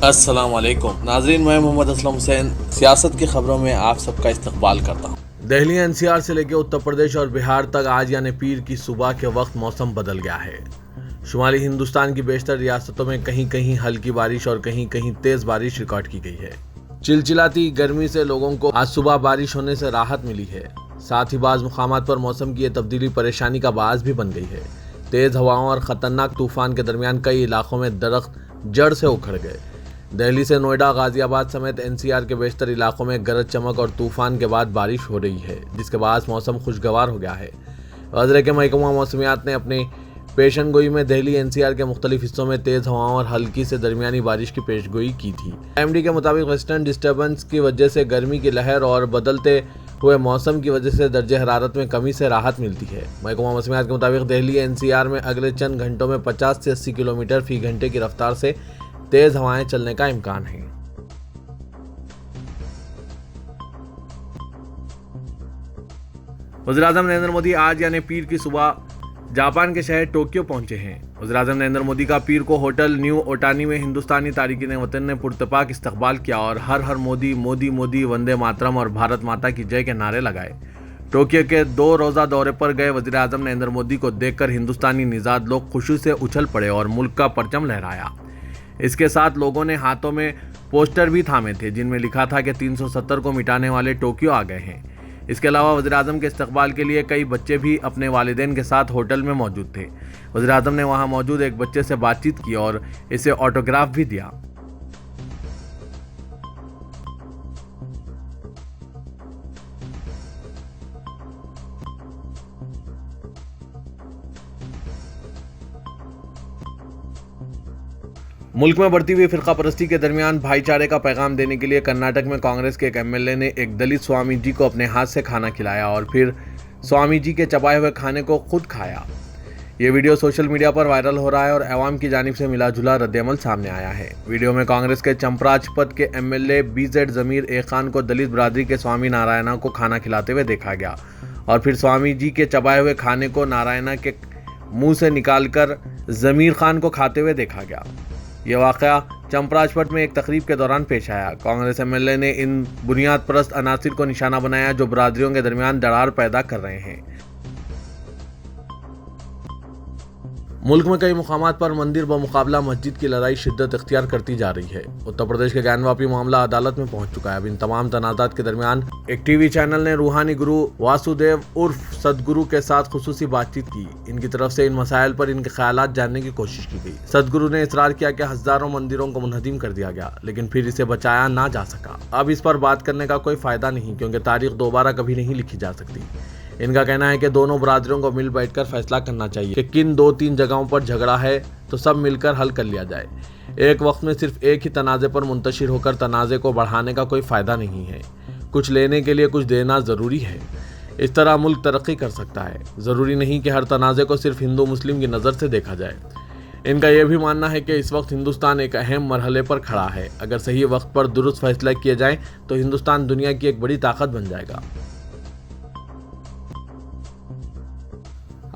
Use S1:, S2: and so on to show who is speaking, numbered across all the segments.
S1: अस्सलाम वालेकुम नाजरीन, मैं मोहम्मद असलम हुसैन सियासत की खबरों में आप सबका इस्तकबाल करता हूँ। दिल्ली एनसीआर से लेकर उत्तर प्रदेश और बिहार तक आज यानी पीर की सुबह के वक्त मौसम बदल गया है। शुमाली हिंदुस्तान की बेशतर रियासतों में कहीं कहीं हल्की बारिश और कहीं कहीं तेज बारिश रिकॉर्ड की गई है। चिलचिलाती गर्मी से लोगों को आज सुबह बारिश होने से राहत मिली है। साथ ही बाज़ मुकामात पर मौसम की यह तब्दीली परेशानी का बायस भी बन गई है। तेज हवाओं और खतरनाक तूफान के दरमियान कई इलाकों में दरख्त जड़ से उखड़ गए। दिल्ली से नोएडा, गाजियाबाद समेत एनसीआर के बेशतर इलाकों में गरज चमक और तूफान के बाद बारिश हो रही है, जिसके बाद मौसम खुशगवार हो गया है। वज़रे के महकमा मौसमियात ने अपने पेशनगोई में दिल्ली एनसीआर के मुख्तलिफ हिस्सों में तेज हवाओं और हल्की से दरमियानी बारिश की पेशगोई की थी। एमडी के मुताबिक वेस्टर्न डिस्टर्बेंस की वजह से गर्मी की लहर और बदलते हुए मौसम की वजह से दर्जे हरारत में कमी से राहत मिलती है। महकमा मौसमियात के मुताबिक दिल्ली एनसीआर में अगले चंद घंटों में 50 से 80 किलोमीटर फी घंटे की रफ्तार से तेज हवाएं चलने का इम्कान है। वज़ीर-ए-आज़म नरेंद्र मोदी आज यानी पीर की सुबह जापान के शहर टोक्यो पहुंचे हैं। वज़ीर-ए-आज़म नरेंद्र मोदी का पीर को होटल न्यू ओटानी में हिंदुस्तानी तारिकीन वतन ने पुरतपाक इस्तकबाल किया और हर हर मोदी मोदी मोदी, वंदे मातरम और भारत माता की जय के नारे लगाए। टोक्यो के 2 रोज़ा दौरे पर गए वज़ीर-ए-आज़म नरेंद्र मोदी को देखकर हिंदुस्तानी निज़ाद लोग खुशी से उछल पड़े और मुल्क का परचम लहराया। इसके साथ लोगों ने हाथों में पोस्टर भी थामे थे, जिनमें लिखा था कि 370 को मिटाने वाले टोक्यो आ गए हैं। इसके अलावा वज़ीर-ए-आज़म के इस्तकबाल के लिए कई बच्चे भी अपने वालिदैन के साथ होटल में मौजूद थे। वज़ीर-ए-आज़म ने वहां मौजूद एक बच्चे से बातचीत की और इसे ऑटोग्राफ भी दिया। मुल्क में बढ़ती हुई फिरका परस्ती के दरमियान भाईचारे का पैगाम देने के लिए कर्नाटक में कांग्रेस के एक एमएलए ने एक दलित स्वामी जी को अपने हाथ से खाना खिलाया और फिर स्वामी जी के चबाए हुए खाने को खुद खाया। ये वीडियो सोशल मीडिया पर वायरल हो रहा है और अवाम की जानिब से मिला जुला रद्द-ए-अमल सामने आया है। वीडियो में कांग्रेस के चंपराजपत के एमएलए बीजेड जमीर ए खान को दलित बरादरी के स्वामी नारायणा को खाना खिलाते हुए देखा गया और फिर स्वामी जी के चबाए हुए खाने को नारायणा के मुंह से निकालकर जमीर खान को खाते हुए देखा गया। यह वाक़या चंपराजपट में एक तकरीब के दौरान पेश आया। कांग्रेस एमएलए ने इन बुनियाद परस्त अनासिर को निशाना बनाया जो बरादरियों के दरमियान दरार पैदा कर रहे हैं। मुल्क में कई मुकामात पर मंदिर व मुकाबला मस्जिद की लड़ाई शिद्दत इख्तियार करती जा रही है। उत्तर प्रदेश के ज्ञानवापी मामला अदालत में पहुंच चुका है। अब इन तमाम तनाज़ात के दरमियान एक टीवी चैनल ने रूहानी गुरु वासुदेव उर्फ सदगुरु के साथ खुसूसी बातचीत की। इनकी तरफ से इन मसाइल पर इनके ख्यालात जानने की कोशिश की गई। सदगुरु ने इसरार किया कि हजारों मंदिरों को मुनहदिम कर दिया गया, लेकिन फिर इसे बचाया ना जा सका। अब इस पर बात करने का कोई फायदा नहीं, क्योंकि तारीख दोबारा कभी नहीं लिखी जा सकती। इनका कहना है कि दोनों बरादरियों को मिल बैठकर फैसला करना चाहिए कि किन 2-3 जगहों पर झगड़ा है तो सब मिलकर हल कर लिया जाए। एक वक्त में सिर्फ एक ही तनाज़े पर मुंतशिर होकर तनाज़े को बढ़ाने का कोई फ़ायदा नहीं है। कुछ लेने के लिए कुछ देना ज़रूरी है। इस तरह मुल्क तरक्की कर सकता है। ज़रूरी नहीं कि हर तनाज़े को सिर्फ हिंदू मुस्लिम की नज़र से देखा जाए। इनका यह भी मानना है कि इस वक्त हिंदुस्तान एक अहम मरहले पर खड़ा है। अगर सही वक्त पर दुरुस्त फैसला किए जाएँ तो हिंदुस्तान दुनिया की एक बड़ी ताकत बन जाएगा।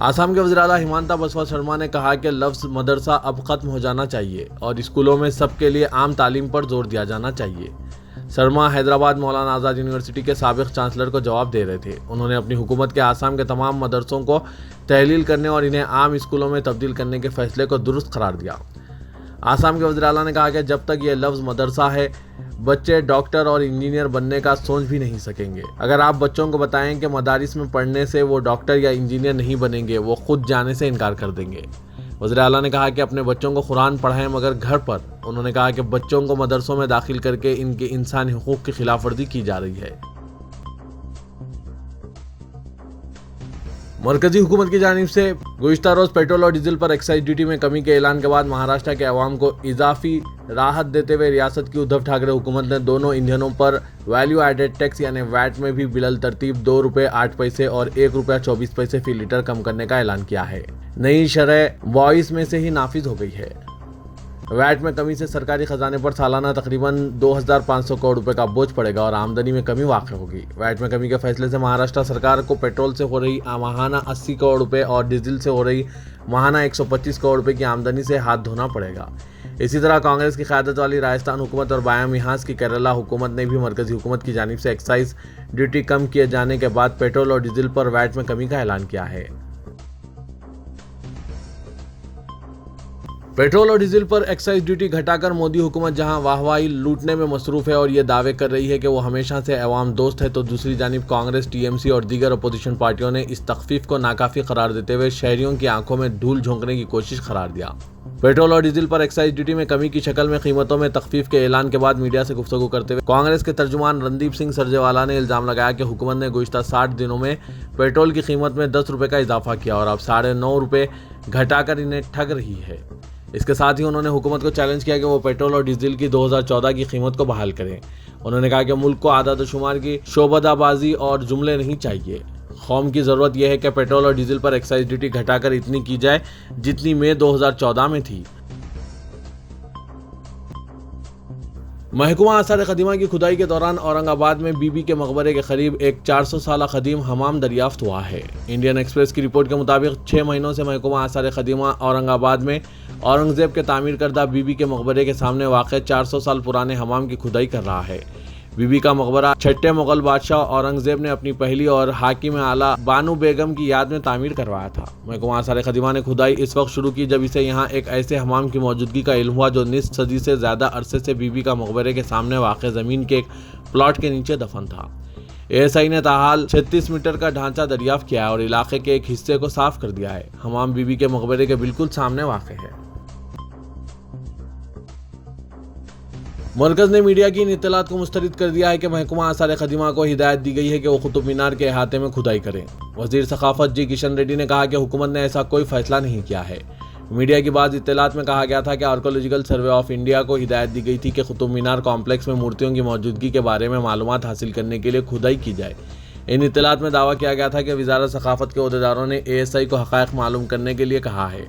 S1: आसाम के वज़ीर-ए-आला हिमांता बिस्वा शर्मा ने कहा कि लफ्ज़ मदरसा अब ख़त्म हो जाना चाहिए और स्कूलों में सबके लिए आम तालीम पर जोर दिया जाना चाहिए। शर्मा हैदराबाद मौलाना आज़ाद यूनिवर्सिटी के साबिक़ चांसलर को जवाब दे रहे थे। उन्होंने अपनी हुकूमत के आसाम के तमाम मदरसों को तहलील करने और इन्हें आम स्कूलों में तब्दील करने के फैसले को दुरुस्त करार दिया। आसाम के वज़ीर-ए-आला ने कहा कि जब तक ये लफ्ज़ मदरसा है, बच्चे डॉक्टर और इंजीनियर बनने का सोच भी नहीं सकेंगे। अगर आप बच्चों को बताएं कि मदारिस में पढ़ने से वो डॉक्टर या इंजीनियर नहीं बनेंगे, वो खुद जाने से इनकार कर देंगे। वज़ीर-ए-आला ने कहा कि अपने बच्चों को कुरान पढ़ाएं, मगर घर पर। उन्होंने कहा कि बच्चों को मदरसों में दाखिल करके इनके इंसानी हुकूक की खिलाफ वर्जी की जा रही है। मरकजी हुकूमत की जानिब से गुज़िश्ता रोज़ पेट्रोल और डीजल पर एक्साइज ड्यूटी में कमी के ऐलान के बाद महाराष्ट्र के अवाम को इजाफी राहत देते हुए रियासत की उद्धव ठाकरे हुकूमत ने दोनों ईंधनों पर वैल्यू एडेड टैक्स यानी वैट में भी बिलल तरतीब ₹2.08 और ₹1.24 फी लीटर कम करने का ऐलान किया है। नई शरह 22 में से ही नाफिज हो गई है। वैट में कमी से सरकारी खजाने पर सालाना तकरीबन 2,500 करोड़ रुपए का बोझ पड़ेगा और आमदनी में कमी वाक़ होगी। वैट में कमी के फैसले से महाराष्ट्र सरकार को पेट्रोल से हो रही माहाना 80 करोड़ रुपए और डीजल से हो रही माहाना 125 करोड़ रुपए की आमदनी से हाथ धोना पड़ेगा। इसी तरह कांग्रेस की क़यादत वाली राजस्थान हुकूमत और बायां मिहाज की केरला हुकूमत ने भी मरकजी हुकूमत की जानिब से एक्साइज ड्यूटी कम किए जाने के बाद पेट्रोल और डीजल पर वैट में कमी का ऐलान किया है। पेट्रोल और डीजल पर एक्साइज ड्यूटी घटाकर मोदी हुकूमत जहां वाहवाही लूटने में मसरूफ है और ये दावे कर रही है कि वो हमेशा से अवाम दोस्त है, तो दूसरी जानिब कांग्रेस, टीएमसी और दीगर अपोजिशन पार्टियों ने इस तखफीफ को नाकाफी करार देते हुए शहरियों की आंखों में धूल झोंकने की कोशिश करार दिया। पेट्रोल और डीजल पर एक्साइज ड्यूटी में कमी की शक्ल में कीमतों में तखफीफ के ऐलान के बाद मीडिया से गुफ्तगू करते हुए कांग्रेस के तर्जुमान रणदीप सिंह सरजेवाला ने इल्जाम लगाया कि हुकूमत ने गुज़िश्ता 60 दिनों में पेट्रोल की कीमत में 10 रुपये का इजाफा किया और अब 9.5 रुपये घटाकर इन्हें ठग रही है। इसके साथ ही उन्होंने हुकूमत को चैलेंज किया कि वो पेट्रोल और डीजल की 2014 की कीमत को बहाल करें। उन्होंने कहा कि मुल्क को आदत-ओ-शुमार की शोबदाबाजी और जुमले नहीं चाहिए। कौम की ज़रूरत यह है कि पेट्रोल और डीजल पर एक्साइज ड्यूटी घटाकर इतनी की जाए जितनी मई 2014 में थी। महकमा आसार क़दीमा की खुदाई के दौरान औरंगाबाद में बीबी के मकबरे के करीब एक 400 साल कदीम हमाम दरियाफ्त हुआ है। इंडियन एक्सप्रेस की रिपोर्ट के मुताबिक 6 महीनों से महकमा आसार क़दीमा औरंगाबाद में औरंगज़ेब के तामीर करदा बीबी के मकबरे के सामने वाक़ 400 साल पुराने हमाम की खुदाई कर रहा है। बीबी का मकबरा छठे मुगल बादशाह औरंगज़ेब ने अपनी पहली और हाकिम आला बानू बेगम की याद में तामीर करवाया था। महकमा आसार क़दीमा ने खुदाई इस वक्त शुरू की जब इसे यहाँ एक ऐसे हमाम की मौजूदगी का इल्म हुआ जो निस्फ सदी से ज़्यादा अरसे से बीबी का मकबरे के सामने वाक़ ज़मीन के एक प्लॉट के नीचे दफन था। एएसआई ने ताहाल 36 मीटर का ढांचा दरियाफ्त किया है और इलाके के एक हिस्से को साफ कर दिया है। हमाम बीबी के मकबरे के बिल्कुल सामने वाक़ है। मरकज़ ने मीडिया की इन इत्तलात को मुस्तरद कर दिया है कि महकमा आसार क़दीमा को हिदायत दी गई है कि वो कुतुब मीनार के अहाते में खुदाई करें। वज़ीर सखाफ़त जी किशन रेड्डी ने कहा कि हुकूमत ने ऐसा कोई फैसला नहीं किया है। मीडिया की बात इत्तलात में कहा गया था कि आर्कोलॉजिकल सर्वे ऑफ इंडिया को हिदायत दी गई थी कि कुतुब मीनार कॉम्प्लेक्स में मूर्तियों की मौजूदगी के बारे में मालूमात हासिल करने के लिए खुदाई की जाए। इन इत्तलात में दावा किया गया था कि वज़ारत सखाफ़त के अहदेदारों ने एएसआई को हक़ाइक़ मालूम करने के लिए कहा है।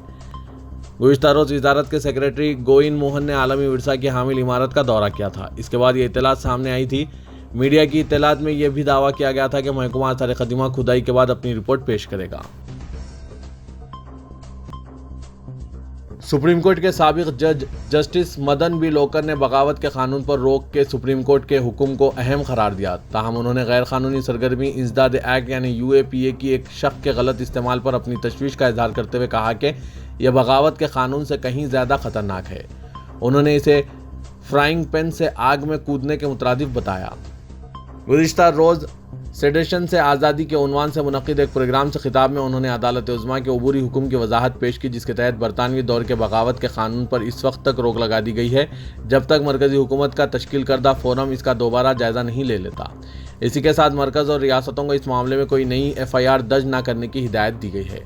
S1: गुज़िश्ता रोज़ वज़ारत के सेक्रेटरी गोविंद मोहन ने आलमी विरसा की हामिल इमारत का दौरा किया था। इसके बाद ये इत्तलात सामने आई थी। मीडिया की इत्तलात में यह भी दावा किया गया था कि महकमा आसार क़दीमा खुदाई के बाद अपनी रिपोर्ट पेश करेगा। सुप्रीम कोर्ट के साबिक़ जज जस्टिस मदन बी लोकर ने बगावत के कानून पर रोक के सुप्रीम कोर्ट के हुक्म को अहम करार दिया। ताहम उन्होंने गैर कानूनी सरगर्मी इंसदाद एक्ट यानी यूएपीए की एक शक़ के गलत इस्तेमाल पर अपनी तशवीश का इजहार करते हुए कहा कि यह बगावत के कानून से कहीं ज़्यादा ख़तरनाक है। उन्होंने इसे फ्राइंग पैन से आग में कूदने के मुतरादिफ बताया। गुज़िश्ता रोज़ सेडेशन से आज़ादी के उन्वान से मुनक़िद एक प्रोग्राम से खिताब में उन्होंने अदालत उज़्मा के अबूरी हुक्म की वजाहत पेश की, जिसके तहत बरतानवी दौर के बगावत के कानून पर इस वक्त तक रोक लगा दी गई है जब तक मरकज़ी हुकूमत का तश्कील करदा फोरम इसका दोबारा जायज़ा नहीं ले लेता। इसी के साथ मरकज़ और रियासतों को इस मामले में कोई नई FIR दर्ज न करने की हिदायत दी गई है।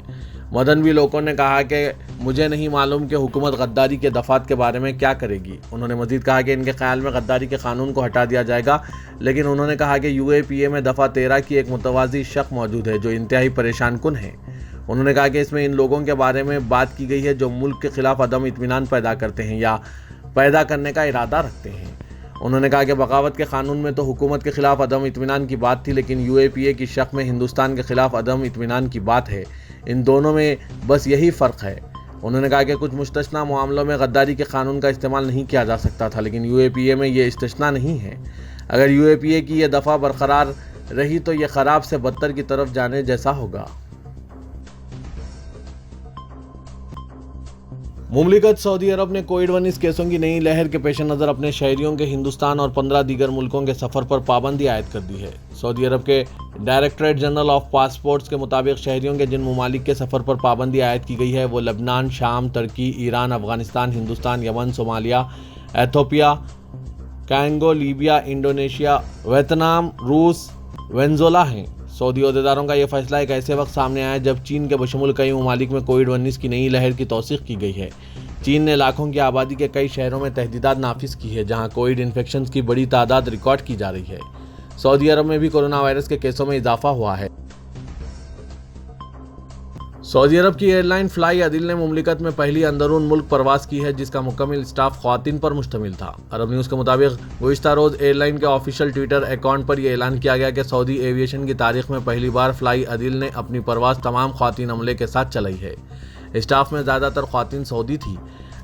S1: मदन बी लोकर ने कहा कि मुझे नहीं मालूम कि हुकूमत गद्दारी के दफ़ात के बारे में क्या करेगी। उन्होंने मज़ीद कहा कि इनके ख्याल में गद्दारी के कानून को हटा दिया जाएगा, लेकिन उन्होंने कहा कि UAPA में दफ़ा 13 की एक मुतवाज़ी शक़ मौजूद है जो इंतहाई परेशान कुन है। उन्होंने कहा कि इसमें इन लोगों के बारे में बात की गई है जो मुल्क के ख़िलाफ़ अदम इत्मीनान पैदा करते हैं या पैदा करने का इरादा रखते हैं। उन्होंने कहा कि बगावत के कानून में तो हुकूमत के ख़िलाफ़ अदम इत्मीनान की बात थी, लेकिन UAPA की शक़ में हिंदुस्तान के ख़िलाफ़ अदम इत्मीनान की बात है। इन दोनों में बस यही फ़र्क है। उन्होंने कहा कि कुछ मुस्तस्ना मामलों में गद्दारी के कानून का इस्तेमाल नहीं किया जा सकता था, लेकिन UAPA में ये इस्तिस्ना नहीं है। अगर UAPA की यह दफ़ा बरकरार रही तो यह ख़राब से बदतर की तरफ जाने जैसा होगा। मुमलिकत सऊदी अरब ने कोविड-19 केसों की नई लहर के पेश नज़र अपने शहरियों के हिंदुस्तान और 15 दीगर मुल्कों के सफ़र पर पाबंदी आयद कर दी है। सऊदी अरब के डायरेक्टरेट जनरल ऑफ पासपोर्ट्स के मुताबिक शहरियों के जिन ममालिक के सफ़र पर पाबंदी आयद की गई है वो लबनान, शाम, तुर्की, ईरान, अफगानिस्तान, हिंदुस्तान, यमन, Somalia, Ethiopia, Congo, Libya, Indonesia, Vietnam, रूस, वेनेज़ुएला हैं। सऊदी अहदेदारों का यह फैसला एक ऐसे वक्त सामने आया जब चीन के बशमूल कई ममालिक में कोविड-19 की नई लहर की तौसीक़ की गई है। चीन ने लाखों की आबादी के कई शहरों में तहदीदात नाफिज की है जहां कोविड इन्फेक्शन की बड़ी तादाद रिकॉर्ड की जा रही है। सऊदी अरब में भी कोरोना वायरस के केसों में इजाफा हुआ है। सऊदी अरब की एयरलाइन फ्लाई अदिल ने मुमलिकत में पहली अंदरून मुल्क परवास की है जिसका मुकम्मल स्टाफ ख्वातीन पर मुश्तमिल था। अरब न्यूज़ के मुताबिक गुज़िश्ता रोज़ एयरलाइन के ऑफिशियल ट्विटर अकाउंट पर यह ऐलान किया गया कि सऊदी एविएशन की तारीख में पहली बार फ्लाई अदिल ने अपनी परवास तमाम ख्वातीन अमले के साथ चलाई है। स्टाफ में ज़्यादातर ख्वातीन सऊदी थी।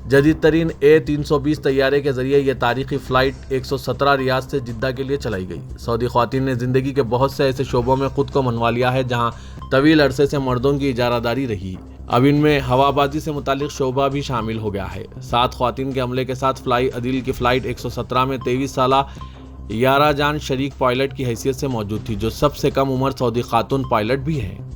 S1: जदीद तरीन A320 तैयारे के जरिए यह तारीखी फ्लाइट 117 रियाद से जिद्दा के लिए चलाई गई। सऊदी ख्वातीन ने जिंदगी के बहुत से ऐसे शोबों में खुद को मनवा लिया है जहां तवील अरसे से मर्दों की इजारादारी रही। अब इनमें हवाबाजी से मुतालिक शोबा भी शामिल हो गया है। 7 ख्वातीन के अमले के साथ फ्लाई अदील की फ्लाइट 117 में 23 साला यारा जान शरीक पायलट की हैसियत से मौजूद थी, जो सबसे कम उम्र सऊदी खातून पायलट भी हैं।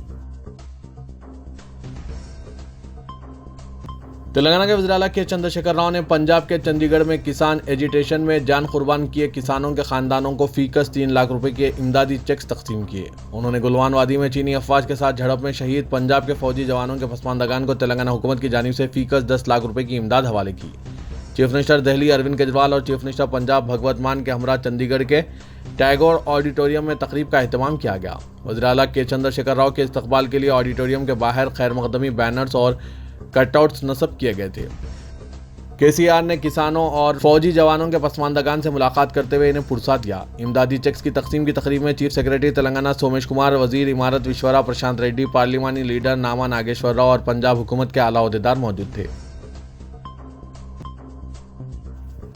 S1: तेलंगाना के वज़ीर आला के चंद्रशेखर राव ने पंजाब के चंडीगढ़ में किसान एजिटेशन में जान कुर्बान किए किसानों के खानदानों को फीकस 3 लाख रुपए के इमदादी चेक्स तकसीम किए। उन्होंने गुलवान वादी में चीनी अफवाज के साथ झड़प में शहीद पंजाब के फौजी जवानों के पसमानदगान को तेलंगाना हुकूमत की जानिब से फीकस 10 लाख रुपए की इमदाद हवाले की। चीफ मिनिस्टर दिल्ली अरविंद केजरीवाल और चीफ मिनिस्टर पंजाब भगवत मान के हमरा चंडीगढ़ के टैगोर ऑडिटोरियम में तकरीब का एहतमाम किया गया। वज़ीर आला के चंद्रशेखर राव के इस्तकबाल के लिए ऑडिटोरियम के बाहर खैर मकदमी बैनर्स और कटआउट्स नस्ब किए गए थे। केसीआर ने किसानों और फौजी जवानों के पसमानदगान से मुलाकात करते हुए इन्हें पुरसा दिया। इमदादी चेक्स की तकसीम की तकरीब में चीफ सेक्रेटरी तेलंगाना सोमेश कुमार, वजीर इमारत विश्वरा प्रशांत रेड्डी, पार्लिमानी लीडर नामा नागेश्वर राव और पंजाब हुकूमत के आला ओहदेदार मौजूद थे।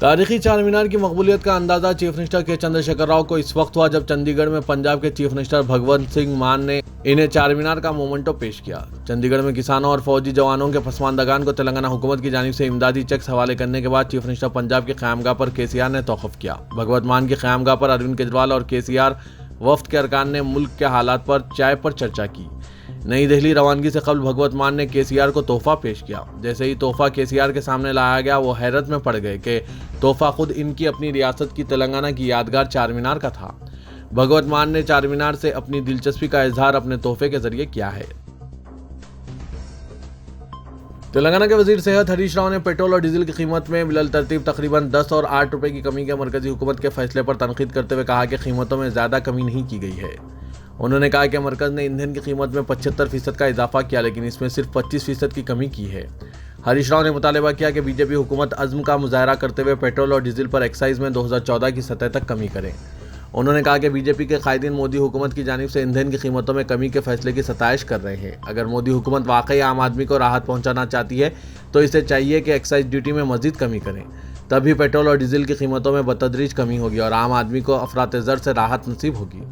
S1: तारीखी चार मीनार की मकबूलियत का अंदाजा चीफ मिनिस्टर के चंद्रशेखर राव को इस वक्त हुआ जब चंडीगढ़ में पंजाब के चीफ मिनिस्टर भगवंत सिंह मान ने इन्हें चार मीनार का मोमेंटो पेश किया। चंडीगढ़ में किसानों और फौजी जवानों के पसमानदगान को तेलंगाना हुकूमत की जानिब से इमदादी चेक्स हवाले करने के बाद चीफ मिनिस्टर पंजाब की क़यामगाह पर केसीआर ने तौक़ुफ़ किया। भगवंत मान की क़यामगाह पर अरविंद केजरीवाल और केसीआर वफ्द के अरकान ने मुल्क के हालात पर चाय पर चर्चा की। नई दिल्ली रवानगी से कबल भगवत मान ने केसीआर को तोहफा पेश किया। जैसे ही तोहफा केसीआर के सामने लाया गया, वो हैरत में पड़ गए कि तोहफा खुद इनकी अपनी रियासत की तेलंगाना की यादगार चार मीनार का था। भगवत मान ने चार मीनार से अपनी दिलचस्पी का इजहार अपने तोहफे के जरिए किया है। तेलंगाना के वजीर सेहत हरीश राव ने पेट्रोल और डीजल की कीमत में बिलल तरतीब तकरीबन 10 और 8 रुपए की कमी के मरकजी हुकूमत के फैसले पर तनकीद करते हुए कहा कि कीमतों में ज्यादा कमी नहीं की गई है। उन्होंने कहा कि मरकज ने ईंधन की कीमत में 75% का इजाफा किया, लेकिन इसमें सिर्फ 25% की कमी की है। हरीश राव ने मुतालबा किया कि बीजेपी हुकूमत अज़्म का मुजाहरा करते हुए पेट्रोल और डीजल पर एक्साइज में 2014 की सतह तक कमी करे। उन्होंने कहा कि बीजेपी के कायदीन मोदी हुकूमत की जानिब से ईंधन की कीमतों में कमी के फैसले की सताइश कर रहे हैं। अगर मोदी हुकूमत वाकई आम आदमी को राहत पहुंचाना चाहती है तो इसे चाहिए कि एक्साइज ड्यूटी में मजीद कमी करें, तभी पेट्रोल और डीजल की कीमतों में बतदरीज कमी होगी और आम आदमी को अफरात-ए-ज़र से राहत नसीब होगी।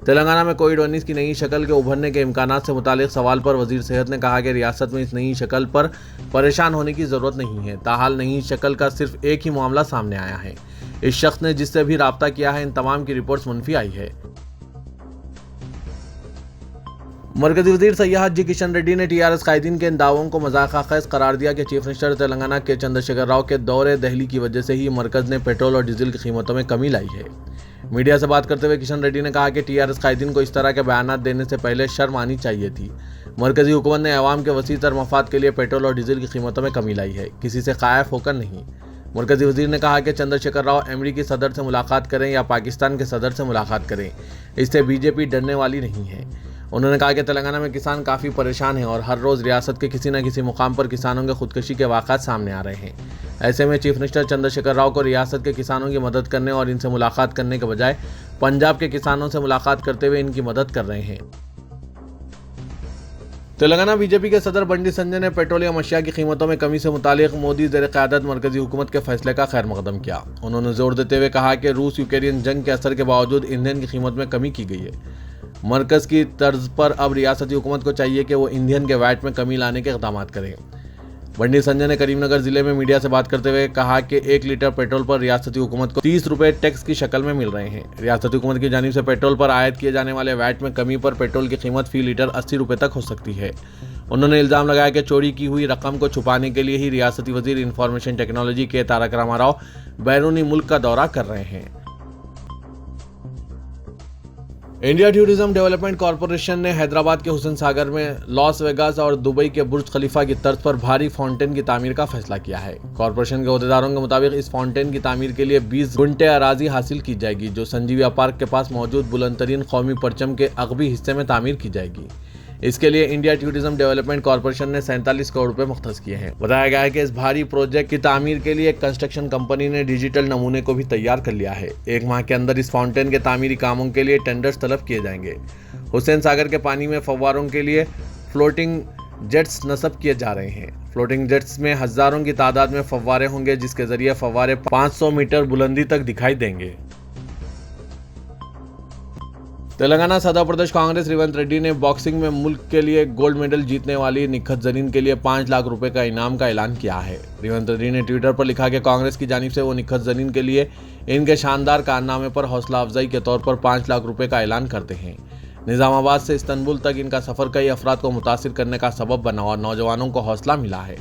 S1: तेलंगाना में कोविड-19 की नई शक्ल के उभरने के इम्कानात से मुतालिक सवाल पर वजीर सेहत ने कहा कि रियासत में इस नई शक्ल पर परेशान होने की ज़रूरत नहीं है। ताहाल नई शक्ल का सिर्फ एक ही मामला सामने आया है। इस शख्स ने जिससे भी राब्ता किया है, इन तमाम की रिपोर्ट्स मुनफी आई है। मरकजी वजीर सयाहत जी किशन रेड्डी ने टीआरएस कायदीन के इन दावों को मज़ाक़-ए-ख़ैज़ करार दिया कि चीफ मिनिस्टर तेलंगाना के चंद्रशेखर राव के दौरे दिल्ली की वजह से ही मरकज़ ने पेट्रोल और डीजल की कीमतों में कमी लाई है। मीडिया से बात करते हुए किशन रेड्डी ने कहा कि टीआरएस कायदीन को इस तरह के बयान देने से पहले शर्म आनी चाहिए थी। मरकजी हुकूमत ने अवाम के वसीतर मफाद के लिए पेट्रोल और डीजल की कीमतों में कमी लाई है, किसी से कायफ होकर नहीं। मरकजी वजीर ने कहा कि चंद्रशेखर राव अमेरिकी सदर से मुलाकात करें या पाकिस्तान के सदर से मुलाकात करें, इससे बीजेपी डरने वाली नहीं है। उन्होंने कहा कि तेलंगाना में किसान काफ़ी परेशान हैं और हर रोज़ रियासत के किसी न किसी मुकाम पर किसानों के खुदकशी के वाक़ात सामने आ रहे हैं। ऐसे में चीफ मिनिस्टर चंद्रशेखर राव को रियासत के किसानों की मदद करने और इनसे मुलाकात करने के बजाय पंजाब के किसानों से मुलाकात करते हुए इनकी मदद कर रहे हैं। तेलंगाना बीजेपी के सदर बंडी संजय ने पेट्रोलियम अशिया की कीमतों में कमी से मुतालिक मोदी ज़ेर क़यादत मरकजी हुकूमत के फैसले का खैर मकदम किया। उन्होंने जोर देते हुए कहा कि रूस यूक्रेन जंग के असर के बावजूद ईंधन की कीमत में कमी की गई है। मरकज़ की तर्ज पर अब रियासती हुकूमत को चाहिए कि वो ईंधन के वैट में कमी लाने के इक़दाम करें। बंडी संजय ने करीमनगर जिले में मीडिया से बात करते हुए कहा कि 1 लीटर पेट्रोल पर रियासती हुकूमत को 30 रुपये टैक्स की शक्ल में मिल रहे हैं। रियासती हुकूमत की जानिब से पेट्रोल पर आयद किए जाने वाले वैट में कमी पर पेट्रोल की कीमत फी लीटर 80 रुपये तक हो सकती है। उन्होंने इल्ज़ाम लगाया कि चोरी की हुई रकम को छुपाने के लिए ही रियासती वजीर इंफॉर्मेशन टेक्नोलॉजी के तारक रामाराव बैरूनी मुल्क का दौरा कर रहे हैं। इंडिया टूरिज्म डेवलपमेंट कॉरपोरेशन ने हैदराबाद के हुसैन सागर में लॉस वेगास और दुबई के बुर्ज खलीफा की तर्ज पर भारी फाउंटेन की तामीर का फैसला किया है। कॉरपोरेशन के अहदेदारों के मुताबिक इस फाउंटेन की तामीर के लिए 20 गुंटे अराजी हासिल की जाएगी, जो संजीविया पार्क के पास मौजूद बुलंदतरीन कौमी परचम के अगबी हिस्से में तामीर की जाएगी। इसके लिए इंडिया टूरिज्म डेवलपमेंट कॉरपोरेशन ने 47 करोड़ रुपए मुख्तस किए हैं। बताया गया है कि इस भारी प्रोजेक्ट की तामीर के लिए एक कंस्ट्रक्शन कंपनी ने डिजिटल नमूने को भी तैयार कर लिया है। 1 माह के अंदर इस फाउंटेन के तामीरी कामों के लिए टेंडर्स तलब किए जाएंगे। हुसैन सागर के पानी में फव्वारों के लिए फ्लोटिंग जेट्स नस्ब किए जा रहे हैं। फ्लोटिंग जेट्स में हजारों की तादाद में फव्वारे होंगे, जिसके जरिए फव्वारे 500 मीटर बुलंदी तक दिखाई देंगे। तेलंगाना सदर प्रदेश कांग्रेस रेवंत रेड्डी ने बॉक्सिंग में मुल्क के लिए गोल्ड मेडल जीतने वाली निखत जरीन के लिए 5 लाख रुपए का इनाम का ऐलान किया है। रेवंत रेड्डी ने ट्विटर पर लिखा कि कांग्रेस की जानिब से वो निखत जरीन के लिए इनके शानदार कारनामे पर हौसला अफजाई के तौर पर 5 लाख रुपए का ऐलान करते हैं। निजामाबाद से इस्तांबुल तक इनका सफर कई अफराद को मुतासिर करने का सबब बना और नौजवानों को हौसला मिला है।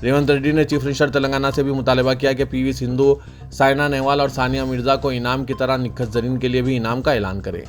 S1: रेवंत रेड्डी ने चीफ मिनिस्टर तेलंगाना से भी मुतालबा किया कि पीवी सिंधु, साइना नेहवाल और सानिया मिर्जा को इनाम की तरह निखत जरीन के लिए भी इनाम का ऐलान करें।